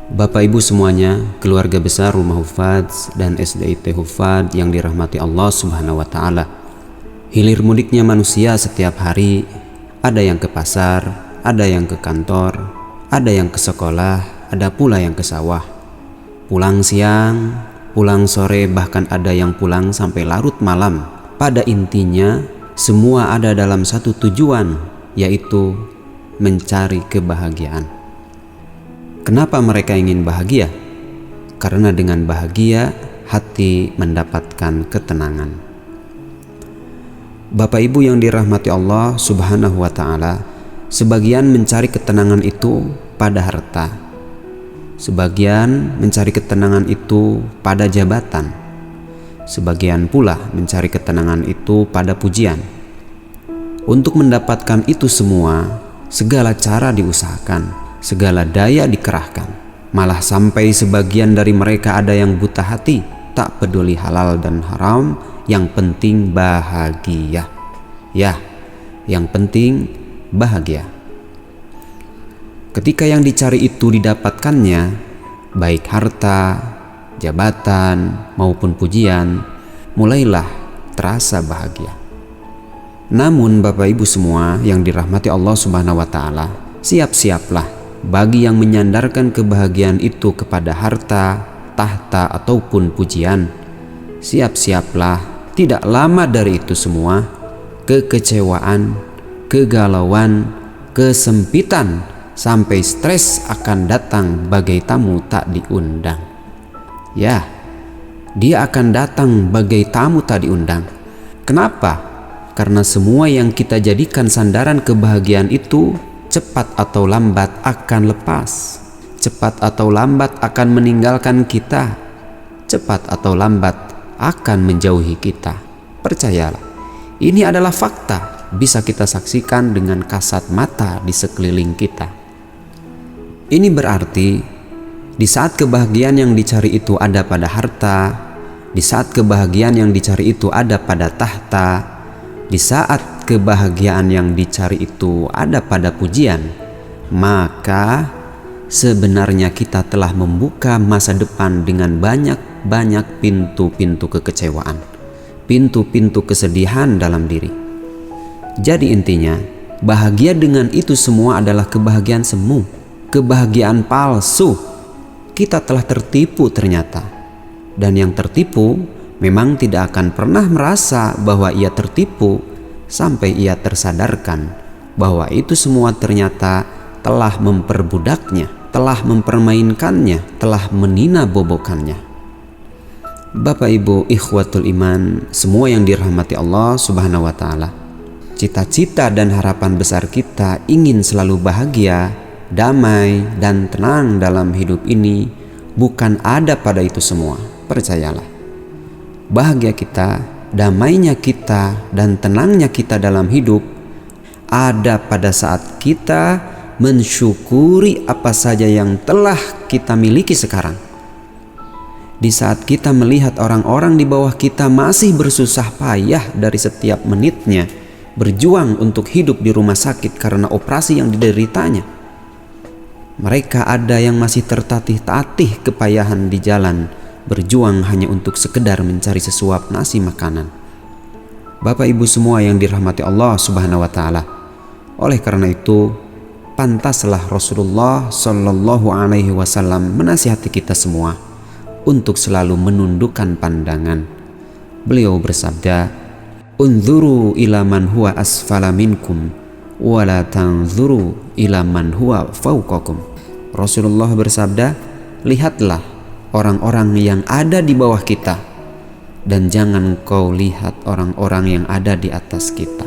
Bapak Ibu semuanya, keluarga besar Rumah Hufadz dan SDIT Hufadz yang dirahmati Allah Subhanahu wa Ta'ala. Hilir mudiknya manusia setiap hari, ada yang ke pasar, ada yang ke kantor, ada yang ke sekolah, ada pula yang ke sawah. Pulang siang, pulang sore, bahkan ada yang pulang sampai larut malam. Pada intinya, semua ada dalam satu tujuan, yaitu mencari kebahagiaan. Kenapa mereka ingin bahagia? Karena dengan bahagia, hati mendapatkan ketenangan. Bapak Ibu yang dirahmati Allah Subhanahu wa Ta'ala, sebagian mencari ketenangan itu pada harta, sebagian mencari ketenangan itu pada jabatan, sebagian pula mencari ketenangan itu pada pujian. Untuk mendapatkan itu semua, segala cara diusahakan, segala daya dikerahkan. Malah sampai sebagian dari mereka ada yang buta hati, tak peduli halal dan haram, yang penting bahagia. Ya, yang penting bahagia. Ketika yang dicari itu didapatkannya, baik harta, jabatan, maupun pujian, mulailah terasa bahagia. Namun Bapak Ibu semua yang dirahmati Allah Subhanahu wa Ta'ala, siap-siaplah bagi yang menyandarkan kebahagiaan itu kepada harta, tahta, ataupun pujian. Siap-siaplah, tidak lama dari itu semua, kekecewaan, kegalauan, kesempitan, sampai stres akan datang bagai tamu tak diundang. Ya, dia akan datang bagai tamu tak diundang. Kenapa? Karena semua yang kita jadikan sandaran kebahagiaan itu cepat atau lambat akan lepas, cepat atau lambat akan meninggalkan kita, cepat atau lambat akan menjauhi kita. Percayalah, ini adalah fakta, bisa kita saksikan dengan kasat mata di sekeliling kita. Ini berarti di saat kebahagiaan yang dicari itu ada pada harta, di saat kebahagiaan yang dicari itu ada pada tahta, di saat kebahagiaan yang dicari itu ada pada pujian, maka sebenarnya kita telah membuka masa depan dengan banyak pintu-pintu kekecewaan, pintu-pintu kesedihan dalam diri. Jadi intinya, bahagia dengan itu semua adalah kebahagiaan semu, kebahagiaan palsu. Kita telah tertipu ternyata, dan yang tertipu memang tidak akan pernah merasa bahwa ia tertipu sampai ia tersadarkan bahwa itu semua ternyata telah memperbudaknya, telah mempermainkannya, telah meninabobokannya. Bapak Ibu ikhwatul iman semua yang dirahmati Allah Subhanahu wa Ta'ala, cita-cita dan harapan besar kita ingin selalu bahagia, damai, dan tenang dalam hidup ini bukan ada pada itu semua. Percayalah, bahagia kita, damainya kita, dan tenangnya kita dalam hidup ada pada saat kita mensyukuri apa saja yang telah kita miliki sekarang. Di saat kita melihat orang-orang di bawah kita masih bersusah payah dari setiap menitnya, berjuang untuk hidup di rumah sakit karena operasi yang dideritanya. Mereka ada yang masih tertatih-tatih kepayahan di jalan, berjuang hanya untuk sekedar mencari sesuap nasi makanan. Bapak Ibu semua yang dirahmati Allah Subhanahu wa Ta'ala, oleh karena itu pantaslah Rasulullah Shallallahu Alaihi Wasallam menasihati kita semua untuk selalu menundukkan pandangan. Beliau bersabda, "Unzuru ila man huwa asfala minkum wa la tanzuru ila man huwa fawqakum." Rasulullah bersabda, lihatlah orang-orang yang ada di bawah kita, dan jangan kau lihat orang-orang yang ada di atas kita.